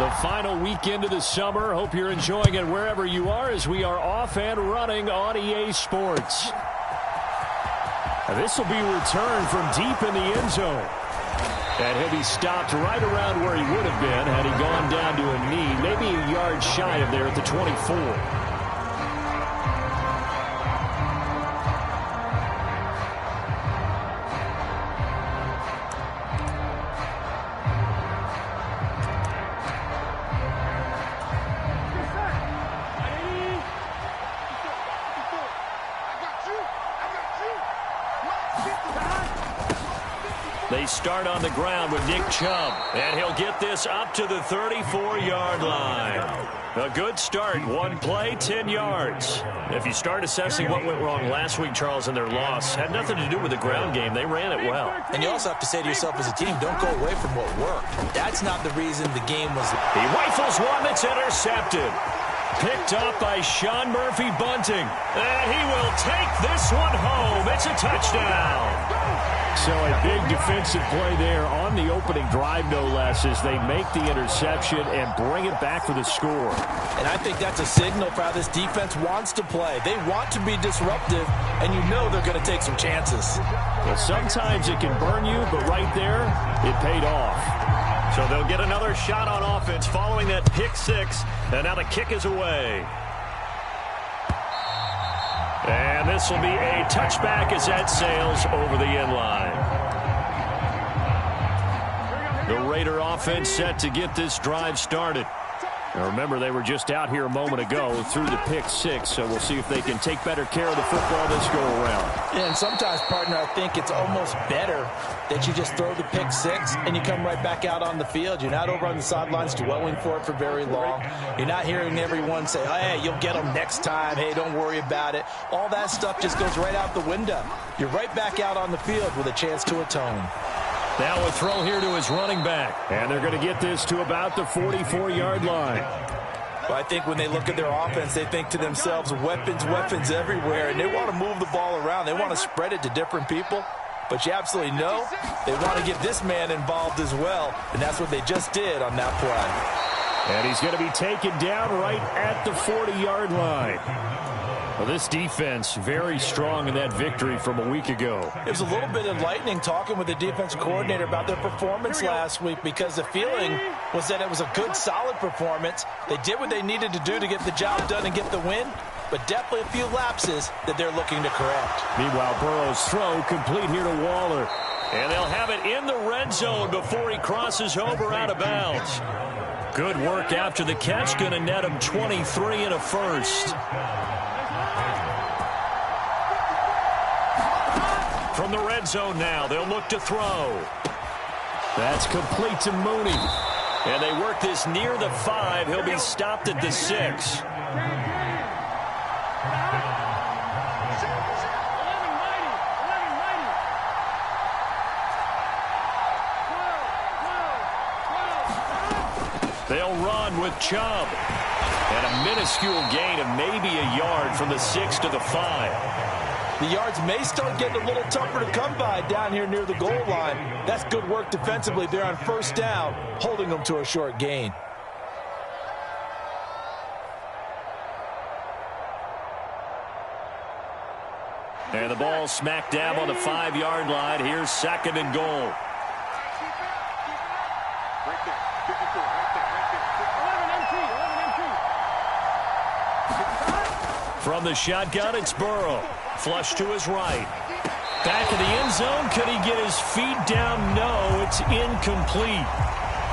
The final weekend of the summer. Hope you're enjoying it wherever you are as we are off and running on EA Sports. This will be returned from deep in the end zone. And he'll be stopped right around where he would have been had he gone down to a knee, maybe a yard shy of there at the 24. They start on the ground with Nick Chubb, and he'll get this up to the 34-yard line. A good start. One play, 10 yards. If you start assessing what went wrong last week, Charles, in their loss, had nothing to do with the ground game. They ran it well. And you also have to say to yourself as a team, don't go away from what worked. That's not the reason the game was... He rifles one that's intercepted. Picked up by Sean Murphy-Bunting. And he will take this one home. It's a touchdown. So a big defensive play there on the opening drive, no less, as they make the interception and bring it back for the score. And I think that's a signal for how this defense wants to play. They want to be disruptive, and you know they're going to take some chances. Well, sometimes it can burn you, but right there, it paid off. So they'll get another shot on offense following that pick six, and now the kick is away. And this will be a touchback as that sails over the end line. The Raider offense set to get this drive started. Now remember, they were just out here a moment ago through the pick six, so we'll see if they can take better care of the football this go-around. Yeah, and sometimes, partner, I think it's almost better that you just throw the pick six and you come right back out on the field. You're not over on the sidelines dwelling for it for very long. You're not hearing everyone say, oh, hey, you'll get them next time. Hey, don't worry about it. All that stuff just goes right out the window. You're right back out on the field with a chance to atone. Now a throw here to his running back. And they're going to get this to about the 44-yard line. Well, I think when they look at their offense, they think to themselves, weapons, weapons everywhere. And they want to move the ball around. They want to spread it to different people. But you absolutely know they want to get this man involved as well. And that's what they just did on that play. And he's going to be taken down right at the 40-yard line. Well, this defense very strong in that victory from a week ago. It was a little bit enlightening talking with the defensive coordinator about their performance last week, because the feeling was that it was a good, solid performance. They did what they needed to do to get the job done and get the win, but definitely a few lapses that they're looking to correct. Meanwhile, Burrow's throw complete here to Waller. And they'll have it in the red zone before he crosses over out of bounds. Good work after the catch, going to net him 23 and a first. From the red zone now, they'll look to throw. That's complete to Mooney. And they work this near the 5. He'll be stopped at the 6. They'll run with Chubb. And a minuscule gain of maybe a yard from the 6 to the 5. The yards may start getting a little tougher to come by down here near the goal line. That's good work defensively there on first down, holding them to a short gain. And the ball smack dab on the 5-yard line. Here's 2nd and goal. From the shotgun, it's Burrow. Flush to his right. Back of the end zone. Could he get his feet down? No, it's incomplete.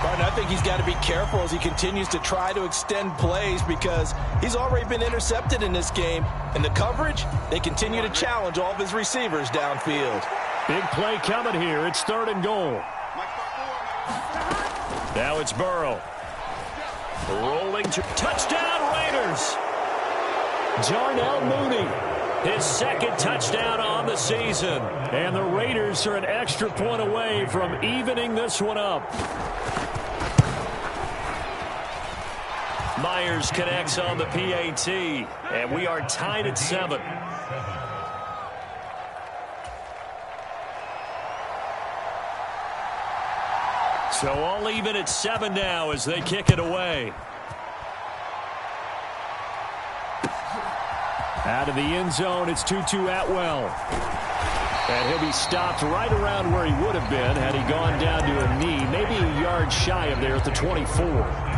Martin, I think he's got to be careful as he continues to try to extend plays, because he's already been intercepted in this game. And the coverage, they continue to challenge all of his receivers downfield. Big play coming here. It's 3rd and goal. Now it's Burrow. Rolling to touchdown Raiders. Darnell Mooney. His 2nd touchdown on the season. And the Raiders are an extra point away from evening this one up. Myers connects on the PAT. And we are tied at 7. So all even at 7 now as they kick it away. Out of the end zone, it's 2-2 Atwell. And he'll be stopped right around where he would have been had he gone down to a knee, maybe a yard shy of there at the 24.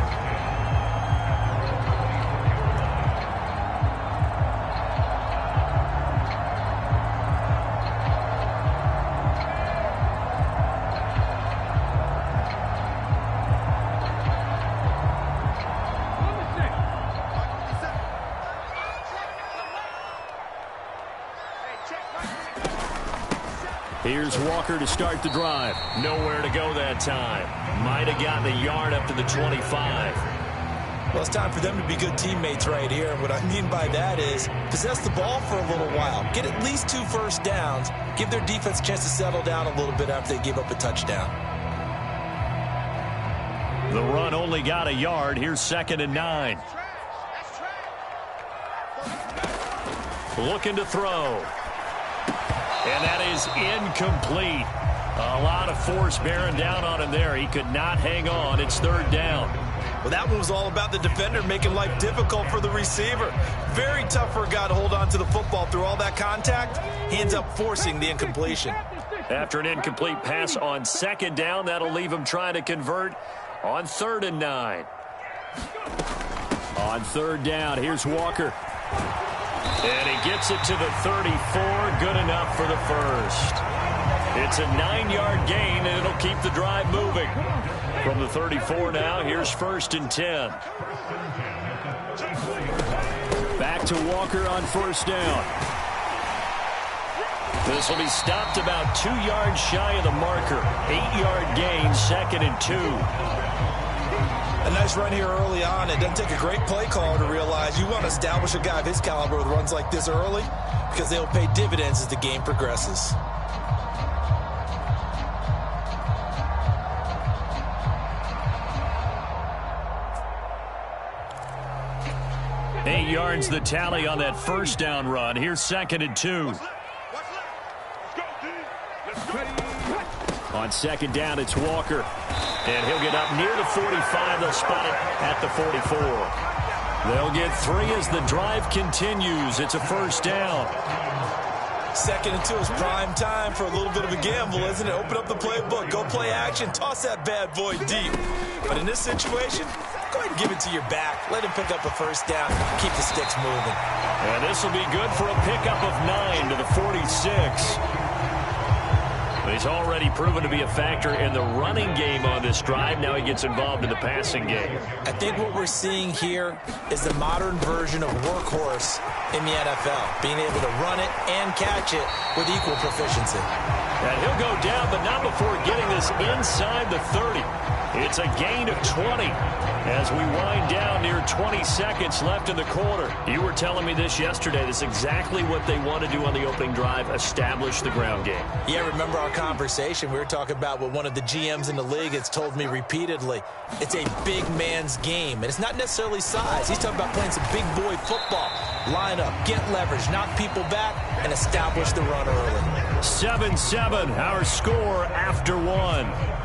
Here's Walker to start the drive. Nowhere to go that time. Might have gotten a yard up to the 25. Well, it's time for them to be good teammates right here. And what I mean by that is possess the ball for a little while. Get at least 2 first downs. Give their defense a chance to settle down a little bit after they give up a touchdown. The run only got a yard. Here's 2nd and 9. Looking to throw. And that is incomplete. A lot of force bearing down on him there. He could not hang on. It's 3rd down. Well, that one was all about the defender making life difficult for the receiver. Very tough for a guy to hold on to the football through all that contact. He ends up forcing the incompletion. After an incomplete pass on 2nd down, that'll leave him trying to convert on 3rd and 9. On 3rd down, here's Walker. And he gets it to the 34. Good enough for the first. It's a 9-yard gain, and it'll keep the drive moving. From the 34 now, here's 1st and 10. Back to Walker on 1st down. This will be stopped about 2 yards shy of the marker. 8-yard gain, 2nd and 2. A nice run here early on. It doesn't take a great play caller to realize you want to establish a guy of his caliber with runs like this early because they'll pay dividends as the game progresses. Eight yards the tally on that 1st down run. Here's 2nd and 2. On 2nd down, it's Walker. And he'll get up near the 45. They'll spot it at the 44. They'll get 3 as the drive continues. It's a 1st down. 2nd and 2 is prime time for a little bit of a gamble, isn't it? Open up the playbook. Go play action. Toss that bad boy deep. But in this situation, go ahead and give it to your back. Let him pick up a 1st down. Keep the sticks moving. And this will be good for a pickup of 9 to the 46. He's already proven to be a factor in the running game on this drive. Now he gets involved in the passing game. I think what we're seeing here is the modern version of workhorse in the NFL, being able to run it and catch it with equal proficiency. And he'll go down, but not before getting this inside the 30. It's a gain of 20 as we wind down near 20 seconds left in the quarter. You were telling me this yesterday. This is exactly what they want to do on the opening drive, establish the ground game. Yeah, remember our conversation? We were talking about what one of the GMs in the league has told me repeatedly. It's a big man's game, and it's not necessarily size. He's talking about playing some big boy football. Line up, get leverage, knock people back, and establish the run early. 7-7, our score after 1.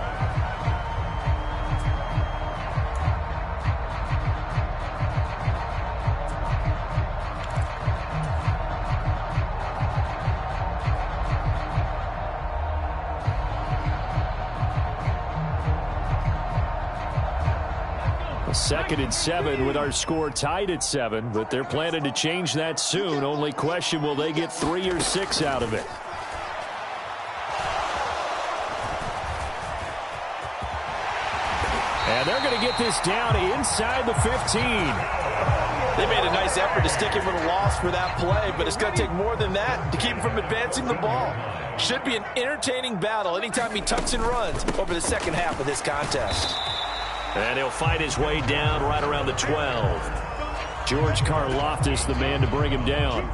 Second and 7 with our score tied at 7, but they're planning to change that soon. Only question, will they get 3 or 6 out of it? And they're going to get this down inside the 15. They made a nice effort to stick him with a loss for that play, but it's going to take more than that to keep him from advancing the ball. Should be an entertaining battle anytime he tucks and runs over the second half of this contest. And he'll fight his way down right around the 12. George Karlaftis, the man to bring him down.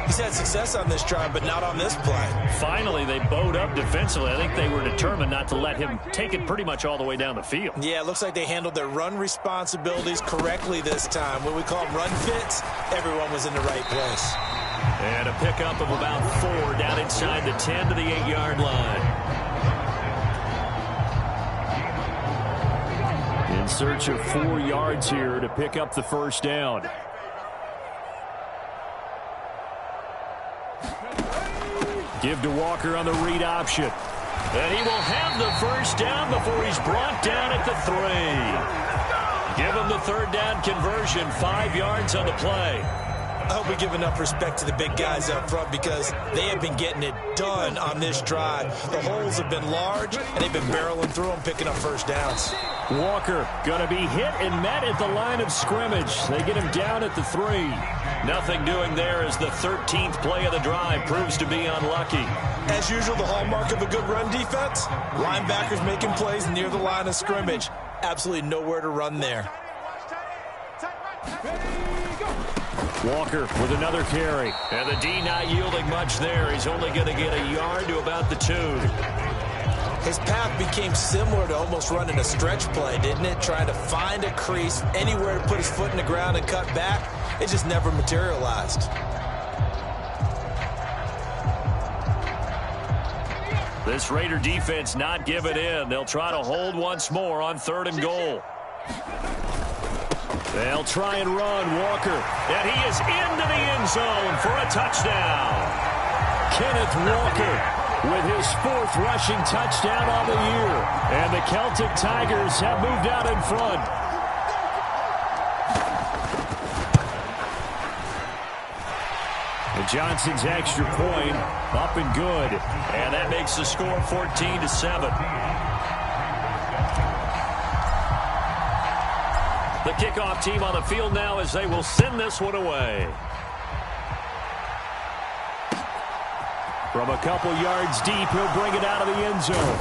He's had success on this drive, but not on this play. Finally, they bowed up defensively. I think they were determined not to let him take it pretty much all the way down the field. Yeah, it looks like they handled their run responsibilities correctly this time. When we call them run fits, everyone was in the right place. And a pickup of about 4 down inside the 10 to the 8-yard line. In search of 4 yards here to pick up the first down. Give to Walker on the read option. And he will have the first down before he's brought down at the 3. Give him the third down conversion, 5 yards on the play. I hope we give enough respect to the big guys up front because they have been getting it done on this drive. The holes have been large, and they've been barreling through them, picking up first downs. Walker going to be hit and met at the line of scrimmage. They get him down at the 3. Nothing doing there as the 13th play of the drive proves to be unlucky. As usual, the hallmark of a good run defense, linebackers making plays near the line of scrimmage. Absolutely nowhere to run there. Walker with another carry. And the D not yielding much there. He's only going to get a yard to about the 2. His path became similar to almost running a stretch play, didn't it? Trying to find a crease, anywhere to put his foot in the ground and cut back. It just never materialized. This Raider defense not giving in. They'll try to hold once more on 3rd and goal. They'll try and run Walker. And he is into the end zone for a touchdown. Kenneth Walker with his 4th rushing touchdown on the year. And the Celtic Tigers have moved out in front. And Johnson's extra point up and good. And that makes the score 14-7. The kickoff team on the field now as they will send this one away. From a couple yards deep, he'll bring it out of the end zone.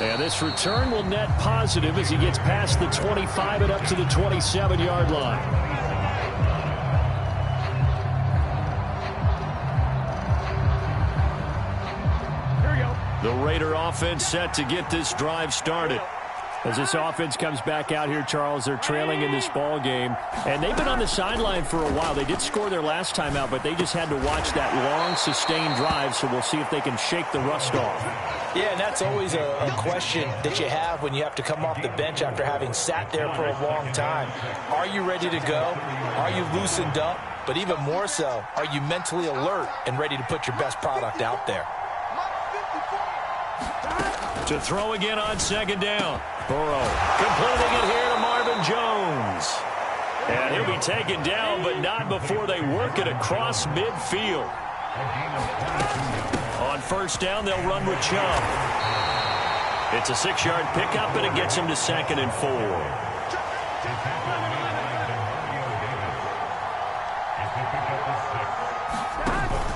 And this return will net positive as he gets past the 25 and up to the 27-yard line. Here we go. The Raider offense set to get this drive started. As this offense comes back out here, Charles, they're trailing in this ball game. And they've been on the sideline for a while. They did score their last time out, but they just had to watch that long, sustained drive, so we'll see if they can shake the rust off. Yeah, and that's always a question that you have when you have to come off the bench after having sat there for a long time. Are you ready to go? Are you loosened up? But even more so, are you mentally alert and ready to put your best product out there? To throw again on 2nd down. Burrow completing it here to Marvin Jones. And he'll be taken down, but not before they work it across midfield. On 1st down, they'll run with Chubb. It's a 6-yard pickup, and it gets him to 2nd and 4.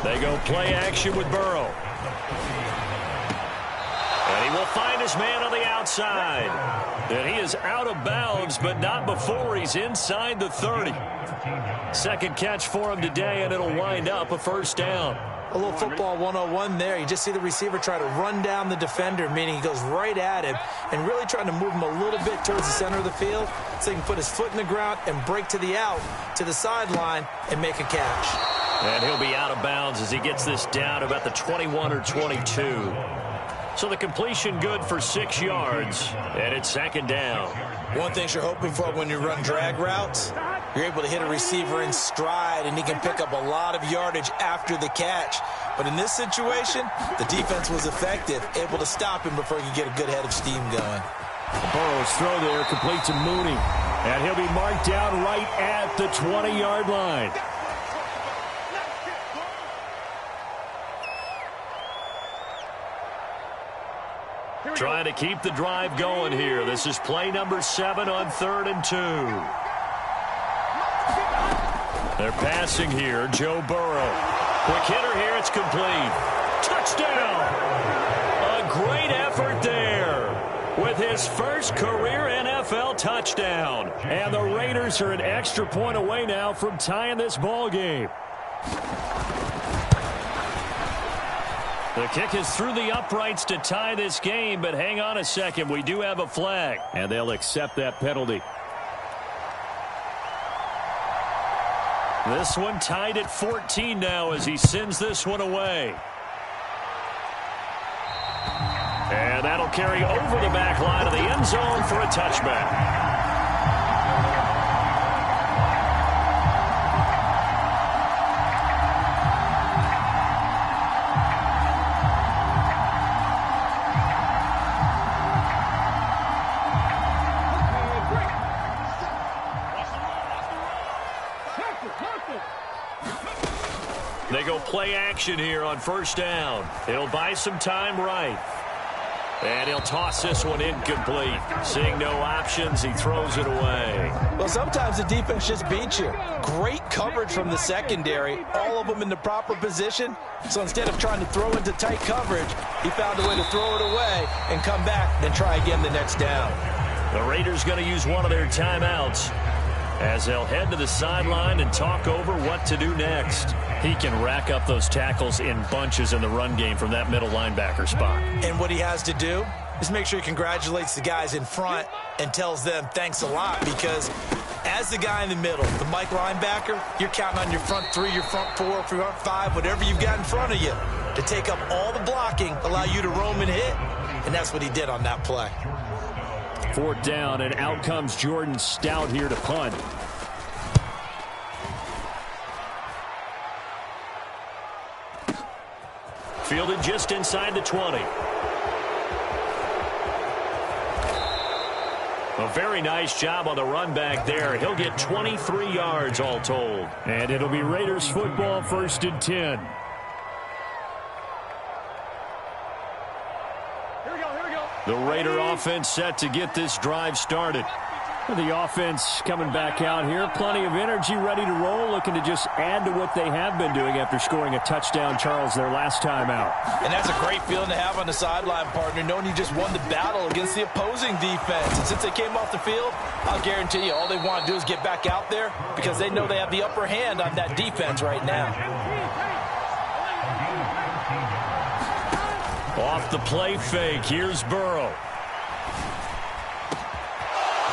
They go play action with Burrow. And he will find his man on the outside. And he is out of bounds, but not before he's inside the 30. Second catch for him today, and it'll wind up a 1st down. A little football 101 there. You just see the receiver try to run down the defender, meaning he goes right at him and really trying to move him a little bit towards the center of the field so he can put his foot in the ground and break to the out, to the sideline, and make a catch. And he'll be out of bounds as he gets this down about the 21 or 22. So the completion good for 6 yards, and it's 2nd down. One thing you're hoping for when you run drag routes, you're able to hit a receiver in stride, and he can pick up a lot of yardage after the catch. But in this situation, the defense was effective, able to stop him before he could get a good head of steam going. Burrow's throw there complete to Mooney, and he'll be marked down right at the 20-yard line. Trying to keep the drive going here. This is play number 7 on 3rd and 2. They're passing here. Joe Burrow. Quick hitter here. It's complete. Touchdown. A great effort there with his first career NFL touchdown. And the Raiders are an extra point away now from tying this ball game. The kick is through the uprights to tie this game, but hang on a second. We do have a flag, and they'll accept that penalty. This one tied at 14 now as he sends this one away. And that'll carry over the back line of the end zone for a touchback. They go play action here on first down. It'll buy some time right. And he'll toss this one incomplete. Seeing no options, he throws it away. Well, sometimes the defense just beats you. Great coverage from the secondary. All of them in the proper position. So instead of trying to throw into tight coverage, he found a way to throw it away and come back and try again the next down. The Raiders going to use one of their timeouts as they'll head to the sideline and talk over what to do next. He can rack up those tackles in bunches in the run game from that middle linebacker spot. And what he has to do is make sure he congratulates the guys in front and tells them thanks a lot, because as the guy in the middle, the Mike linebacker, you're counting on your front three, your front four, front five, whatever you've got in front of you to take up all the blocking, allow you to roam and hit, and that's what he did on that play. Fourth down, and out comes Jordan Stout here to punt. Fielded just inside the 20. A very nice job on the run back there. He'll get 23 yards all told. And it'll be Raiders football, 1st and 10. The Raider offense set to get this drive started. The offense coming back out here. Plenty of energy, ready to roll, looking to just add to what they have been doing after scoring a touchdown, Charles, their last time out. And that's a great feeling to have on the sideline, partner, knowing you just won the battle against the opposing defense. And since they came off the field, I'll guarantee you all they want to do is get back out there, because they know they have the upper hand on that defense right now. Off the play fake, here's Burrow.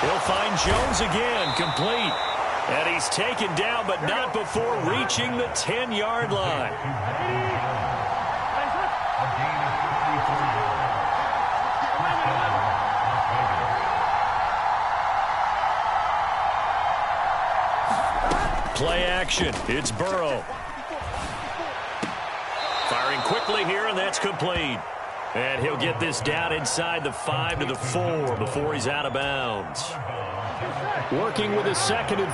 He'll find Jones again, complete. And he's taken down, but not before reaching the 10-yard line. Play action, it's Burrow. Firing quickly here, and that's complete. And he'll get this down inside the 5 to the 4 before he's out of bounds. Working with a 2nd and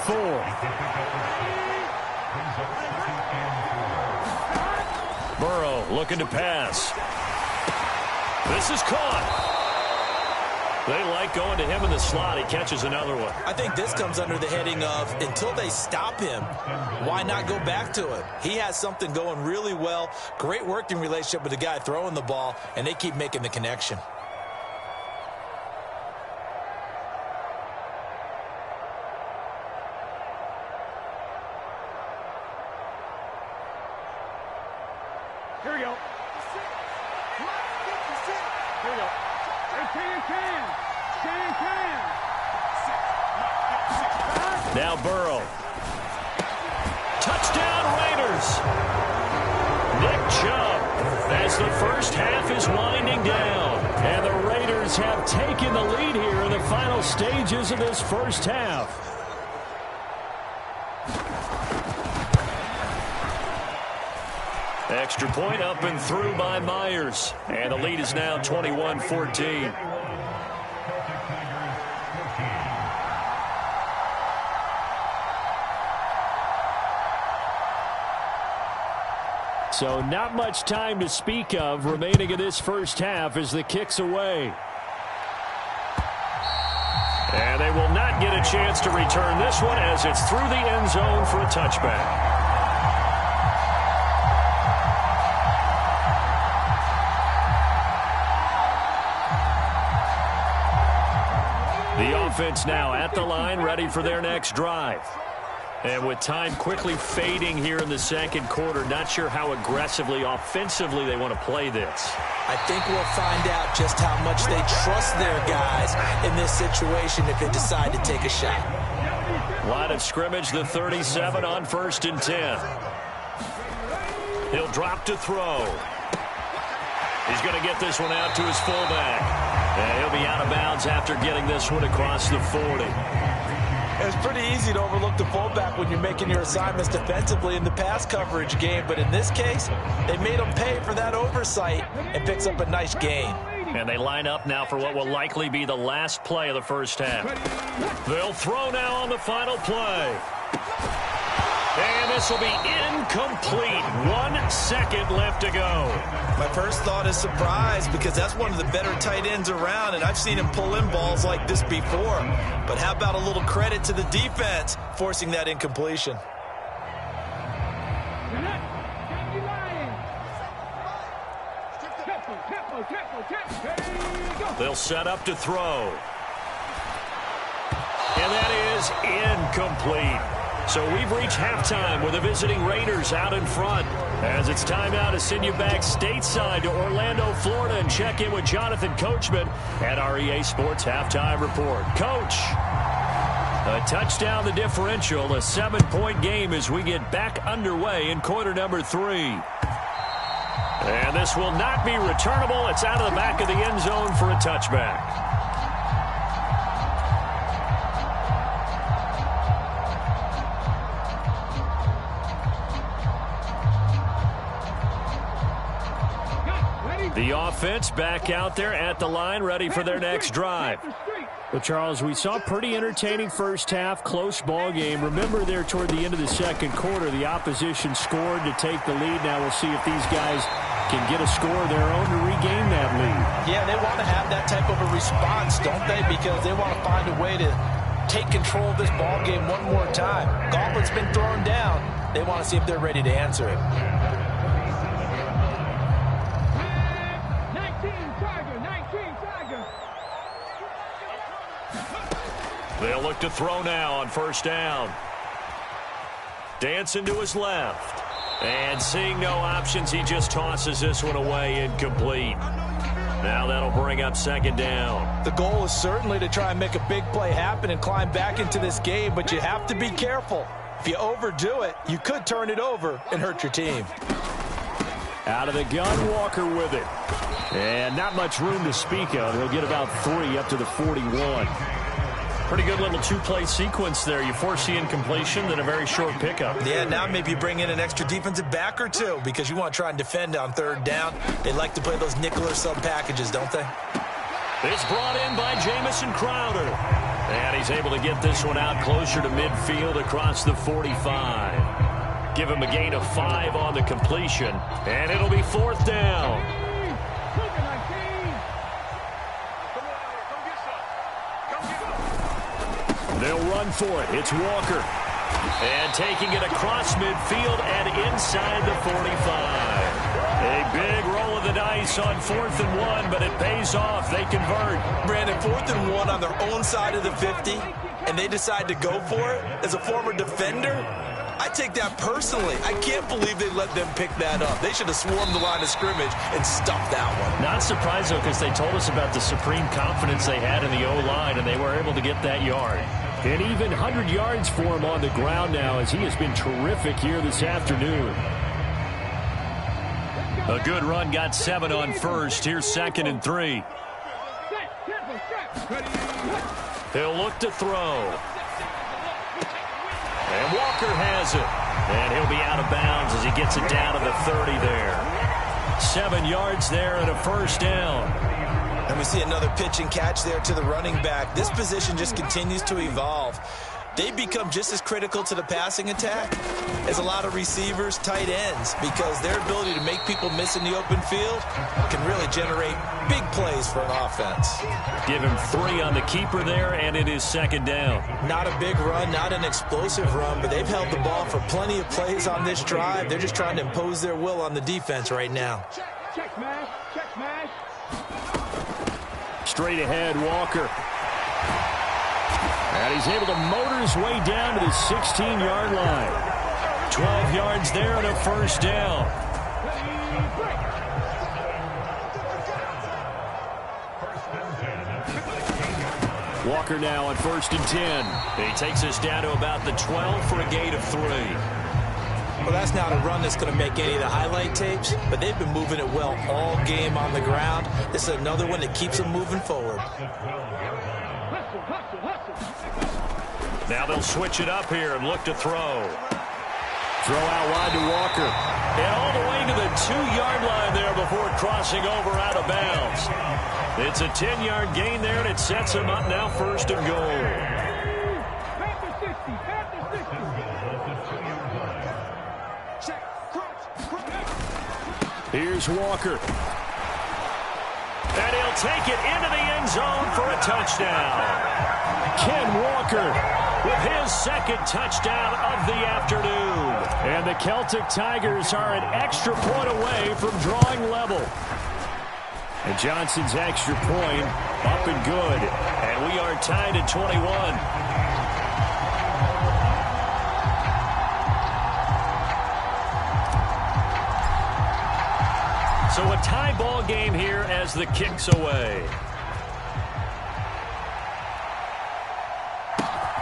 4. Burrow looking to pass. This is caught. They like going to him in the slot. He catches another one. I think this comes under the heading of, until they stop him, why not go back to it? He has something going really well. Great working relationship with the guy throwing the ball, and they keep making the connection. Here we go. Here we go. Now Burrow. Touchdown Raiders. Nick Chubb as the first half is winding down. And the Raiders have taken the lead here in the final stages of this first half. Extra point up and through by Myers. And the lead is now 21-14. So not much time to speak of remaining in this first half as the kick's away. And they will not get a chance to return this one as it's through the end zone for a touchback. The offense now at the line, ready for their next drive. And with time quickly fading here in the second quarter, not sure how aggressively, offensively they want to play this. I think we'll find out just how much they trust their guys in this situation if they decide to take a shot. Line of scrimmage, the 37 on 1st and 10. He'll drop to throw. He's going to get this one out to his fullback. And he'll be out of bounds after getting this one across the 40. It's pretty easy to overlook the fullback when you're making your assignments defensively in the pass coverage game. But in this case, they made him pay for that oversight and picks up a nice gain. And they line up now for what will likely be the last play of the first half. They'll throw now on the final play. And this will be incomplete. 1 second left to go. My first thought is surprise because that's one of the better tight ends around, and I've seen him pull in balls like this before. But how about a little credit to the defense forcing that incompletion? They'll set up to throw. And that is incomplete. So we've reached halftime with the visiting Raiders out in front. As it's time now to send you back stateside to Orlando, Florida, and check in with Jonathan Coachman at our EA Sports Halftime Report. Coach, a touchdown the differential, a 7-point game as we get back underway in quarter number 3. And this will not be returnable. It's out of the back of the end zone for a touchback. The offense back out there at the line, ready for their next drive. Well, Charles, we saw a pretty entertaining first half, close ball game. Remember there toward the end of the second quarter, the opposition scored to take the lead. Now we'll see if these guys can get a score of their own to regain that lead. Yeah, they want to have that type of a response, don't they? Because they want to find a way to take control of this ball game one more time. Gauntlet's been thrown down. They want to see if they're ready to answer it. They'll look to throw now on first down. Dancing to his left. And seeing no options, he just tosses this one away, incomplete. Now that'll bring up second down. The goal is certainly to try and make a big play happen and climb back into this game, but you have to be careful. If you overdo it, you could turn it over and hurt your team. Out of the gun, Walker with it. And not much room to speak of. He'll get about 3 up to the 41. Pretty good little two-play sequence there. You force the incompletion, then a very short pickup. Yeah, now maybe you bring in an extra defensive back or two because you want to try and defend on third down. They like to play those nickel or sub packages, don't they? It's brought in by Jamison Crowder. And he's able to get this one out closer to midfield across the 45. Give him a gain of 5 on the completion. And it'll be fourth down. They'll run for it. It's Walker. And taking it across midfield and inside the 45. A big roll of the dice on 4th and 1, but it pays off. They convert. Brandon, 4th and 1 on their own side of the 50, and they decide to go for it. As a former defender, I take that personally. I can't believe they let them pick that up. They should have swarmed the line of scrimmage and stuffed that one. Not surprised, though, because they told us about the supreme confidence they had in the O-line, and they were able to get that yard. And even 100 yards for him on the ground now, as he has been terrific here this afternoon. A good run, got 7 on first. Here's 2nd and 3. He'll look to throw. And Walker has it. And he'll be out of bounds as he gets it down to the 30 there. 7 yards there and a first down. And we see another pitch and catch there to the running back. This position just continues to evolve. They become just as critical to the passing attack as a lot of receivers, tight ends, because their ability to make people miss in the open field can really generate big plays for an offense. Give him 3 on the keeper there, and it is second down. Not a big run, not an explosive run, but they've held the ball for plenty of plays on this drive. They're just trying to impose their will on the defense right now. Check smash, check smash. Straight ahead, Walker. And he's able to motor his way down to the 16-yard line. 12 yards there and a first down. Walker now on 1st and 10. He takes us down to about the 12 for a gain of 3. Well, that's not a run that's going to make any of the highlight tapes, but they've been moving it well all game on the ground. This is another one that keeps them moving forward. Now they'll switch it up here and look to throw. Throw out wide to Walker. And all the way to the 2-yard line there before crossing over out of bounds. It's a 10-yard gain there, and it sets him up now 1st and goal. Here's Walker. And he'll take it into the end zone for a touchdown. Ken Walker with his second touchdown of the afternoon. And the Celtic Tigers are an extra point away from drawing level. And Johnson's extra point up and good. And we are tied at 21. So a tie ball game here as the kick's away.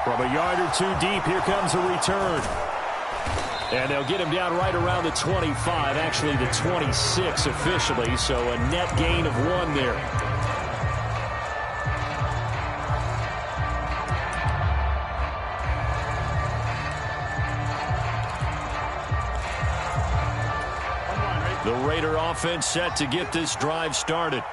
From a yard or two deep, here comes a return. And they'll get him down right around the 25, actually the 26 officially, so a net gain of 1 there. The Raider offense set to get this drive started.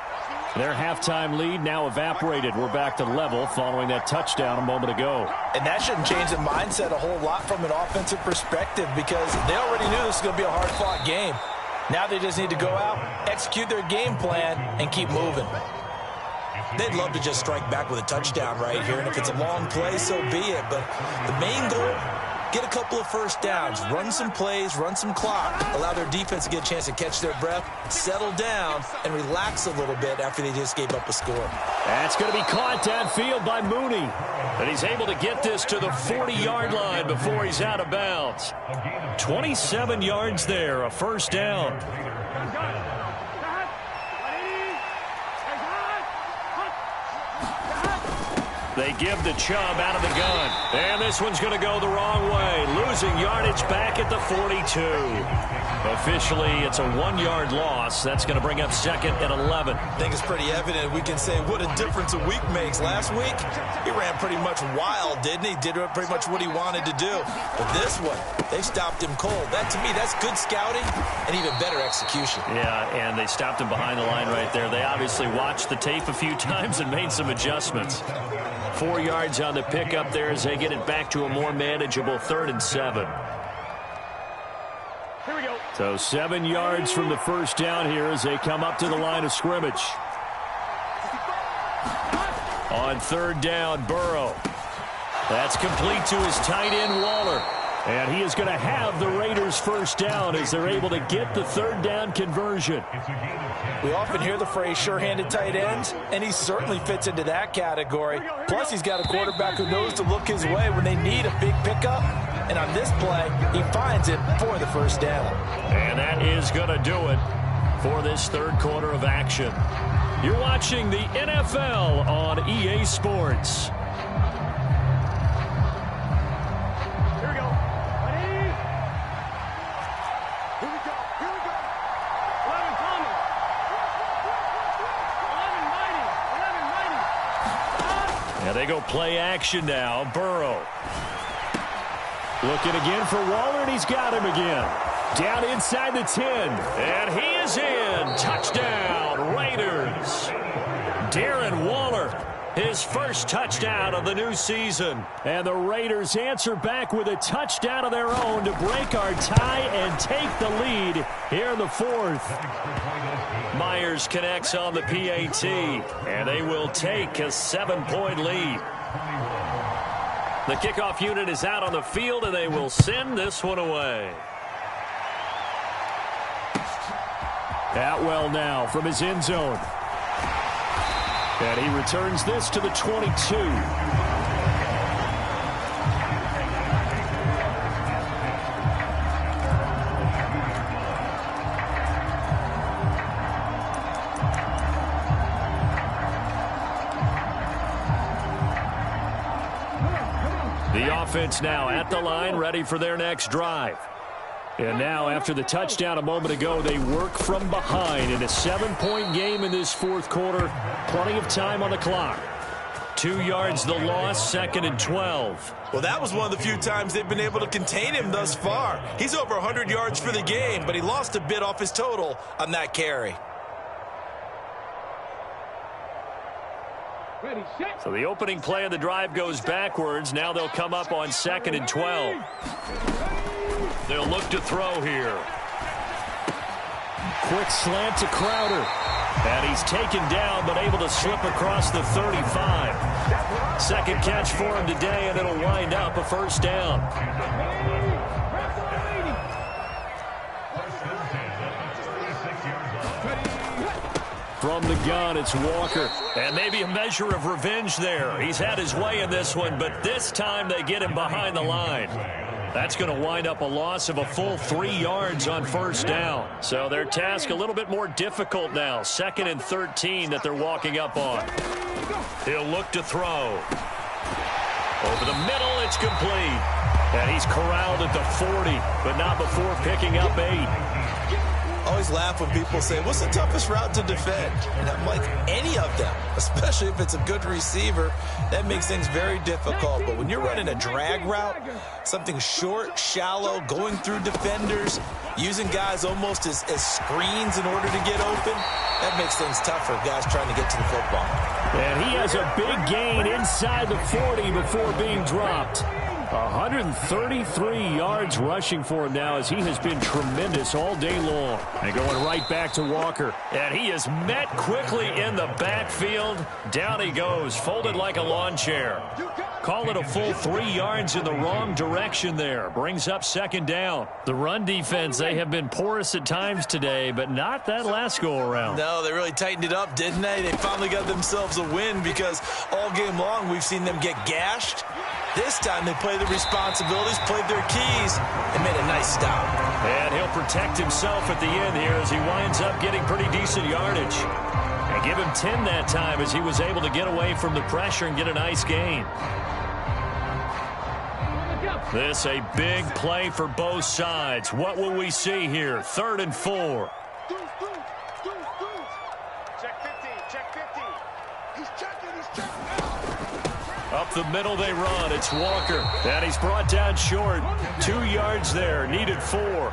Their halftime lead now evaporated. We're back to level following that touchdown a moment ago. And that shouldn't change the mindset a whole lot from an offensive perspective because they already knew this was going to be a hard-fought game. Now they just need to go out, execute their game plan, and keep moving. They'd love to just strike back with a touchdown right here, and if it's a long play, so be it. But the main goal, get a couple of first downs, run some plays, run some clock, allow their defense to get a chance to catch their breath, settle down, and relax a little bit after they just gave up a score. That's going to be caught downfield by Mooney. And he's able to get this to the 40-yard line before he's out of bounds. 27 yards there, a first down. They give the Chubb out of the gun. And this one's going to go the wrong way. Losing yardage back at the 42. Officially, it's a 1-yard loss. That's going to bring up second and 11. I think it's pretty evident. We can say what a difference a week makes. Last week, he ran pretty much wild, didn't he? Did pretty much what he wanted to do. But this one, they stopped him cold. That, to me, that's good scouting and even better execution. Yeah, and they stopped him behind the line right there. They obviously watched the tape a few times and made some adjustments. 4 yards on the pickup there as they get it back to a more manageable 3rd and 7. Here we go. So 7 yards from the first down here as they come up to the line of scrimmage. On 3rd down, Burrow. That's complete to his tight end, Waller. And he is going to have the Raiders first down as they're able to get the 3rd down conversion. We often hear the phrase sure-handed tight ends, and he certainly fits into that category. Plus, he's got a quarterback who knows to look his way when they need a big pickup. And on this play, he finds it for the first down. And that is going to do it for this 3rd quarter of action. You're watching the NFL on EA Sports. They go play action now. Burrow. Looking again for Waller, and he's got him again. Down inside the 10. And he is in. Touchdown, Raiders. Darren Waller, his first touchdown of the new season. And the Raiders answer back with a touchdown of their own to break our tie and take the lead here in the 4th. Myers connects on the PAT, and they will take a 7-point lead. The kickoff unit is out on the field, and they will send this one away. Atwell now from his end zone. And he returns this to the 22. The offense now at the line, ready for their next drive. And now, after the touchdown a moment ago, they work from behind in a 7-point game in this 4th quarter. Plenty of time on the clock. 2 yards the loss, 2nd and 12. Well, that was one of the few times they've been able to contain him thus far. He's over 100 yards for the game, but he lost a bit off his total on that carry. So the opening play of the drive goes backwards. Now they'll come up on 2nd and 12. They'll look to throw here. quick slant to Crowder. And he's taken down, but able to slip across the 35. Second catch for him today, and it'll wind up a first down. From the gun, it's Walker. And maybe a measure of revenge there. He's had his way in this one, but this time they get him behind the line. That's going to wind up a loss of a full 3 yards on first down. So their task a little bit more difficult now. 2nd and 13 that they're walking up on. He'll look to throw. Over the middle, it's complete. And he's corralled at the 40, but not before picking up 8. Always laugh when people say, what's the toughest route to defend? And I'm like, any of them, especially if it's a good receiver. That makes things very difficult. But when you're running a drag route, something short, shallow, going through defenders, using guys almost as screens in order to get open, that makes things tough for guys trying to get to the football. And he has a big gain inside the 40 before being dropped. 133 yards rushing for him now, as he has been tremendous all day long. And going right back to Walker. And he is met quickly in the backfield. Down he goes, folded like a lawn chair. Call it a full 3 yards in the wrong direction there. Brings up second down. The run defense, they have been porous at times today, but not that last go-around. No, they really tightened it up, didn't they? They finally got themselves a win, because all game long we've seen them get gashed. This time they played the responsibilities, played their keys, and made a nice stop. And he'll protect himself at the end here as he winds up getting pretty decent yardage. And give him 10 that time, as he was able to get away from the pressure and get a nice gain. This a big play for both sides. What will we see here? 3rd and 4. Up the middle they run. It's Walker. And he's brought down short. 2 yards there. Needed 4.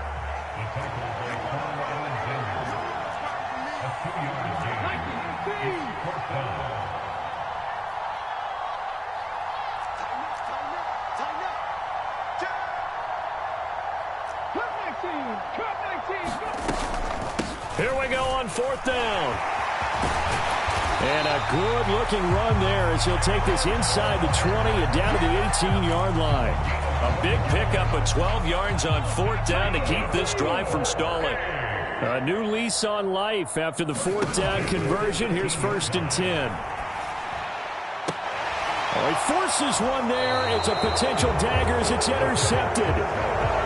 Here we go on 4th down. And a good-looking run there, as he'll take this inside the 20 and down to the 18-yard line. A big pickup of 12 yards on 4th down to keep this drive from stalling. A new lease on life after the 4th down conversion. Here's 1st and 10. Oh, he forces one there. It's a potential dagger as it's intercepted.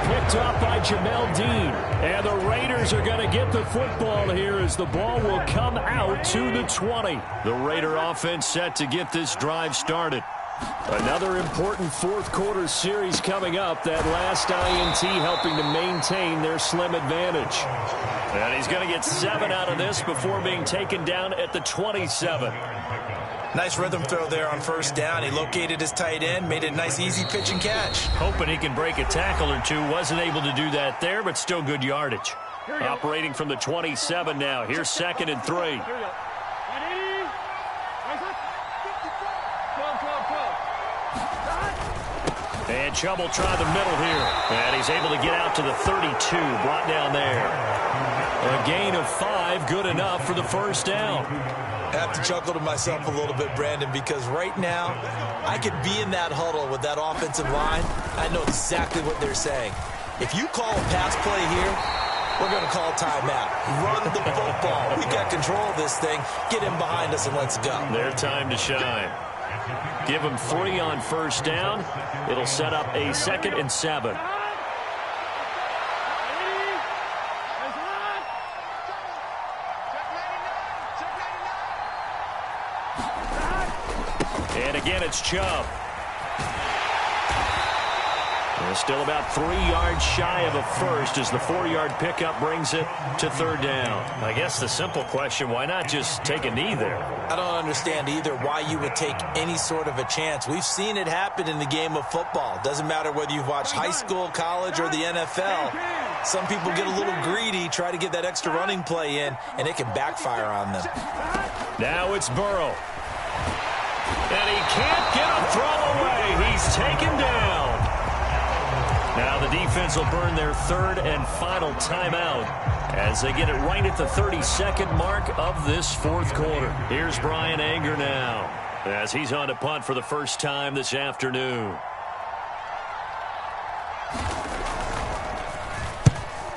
Picked up by Jamel Dean. And the Raiders are going to get the football here, as the ball will come out to the 20. The Raider offense set to get this drive started. Another important 4th quarter series coming up. That last INT helping to maintain their slim advantage. And he's going to get 7 out of this before being taken down at the 27. Nice rhythm throw there on 1st down. He located his tight end, made a nice easy pitch and catch. Hoping he can break a tackle or two. Wasn't able to do that there, but still good yardage. Operating from the 27 now. Here's 2nd and 3. And Chubb will try the middle here. And he's able to get out to the 32. Brought down there. A gain of 5. Good enough for the 1st down. I have to chuckle to myself a little bit, Brandon, because right now I could be in that huddle with that offensive line. I know exactly what they're saying. If you call a pass play here, we're going to call timeout. Run the football. We got control of this thing. Get him behind us and let's go. Their time to shine. Give him 3 on 1st down. It'll set up a 2nd and 7. And again, it's Chubb. And still about 3 yards shy of a first as the 4-yard pickup brings it to 3rd down. I guess the simple question, why not just take a knee there? I don't understand either why you would take any sort of a chance. We've seen it happen in the game of football. Doesn't matter whether you've watched high school, college, or the NFL. Some people get a little greedy, try to get that extra running play in, and it can backfire on them. Now it's Burrow. And he can't get a throw away. He's taken down. Now the defense will burn their third and final timeout as they get it right at the 32nd mark of this fourth quarter. Here's Brian Anger now as he's on to punt for the first time this afternoon.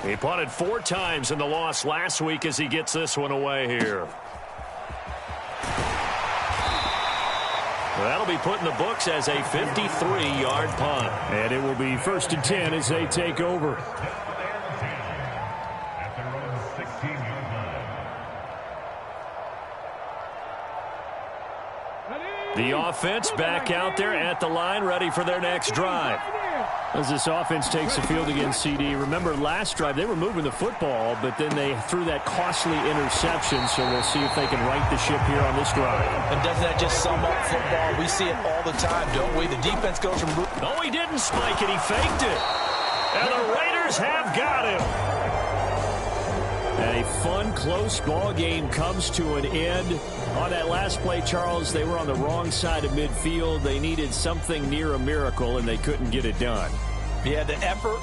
He punted 4 times in the loss last week as he gets this one away here. That'll be put in the books as a 53-yard punt. And it will be 1st and 10 as they take over. The offense back out there at the line, ready for their next drive. As this offense takes the field against CD, remember last drive they were moving the football, but then they threw that costly interception, so we'll see if they can right the ship here on this drive. And doesn't that just sum up football? We see it all the time, don't we? The defense goes from... No, he didn't spike it. He faked it. And the Raiders have got him. A fun, close ball game comes to an end. On that last play, Charles, they were on the wrong side of midfield. They needed something near a miracle, and they couldn't get it done. Yeah, the effort,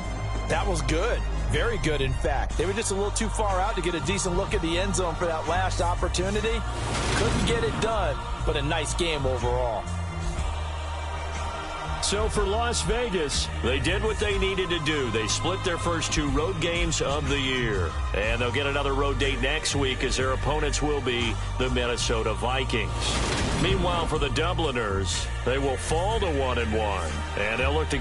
that was good. Very good, in fact. They were just a little too far out to get a decent look at the end zone for that last opportunity. Couldn't get it done, but a nice game overall. So for Las Vegas, they did what they needed to do. They split their first 2 road games of the year. And they'll get another road date next week as their opponents will be the Minnesota Vikings. Meanwhile, for the Dubliners, they will fall to 1-1. And they'll look to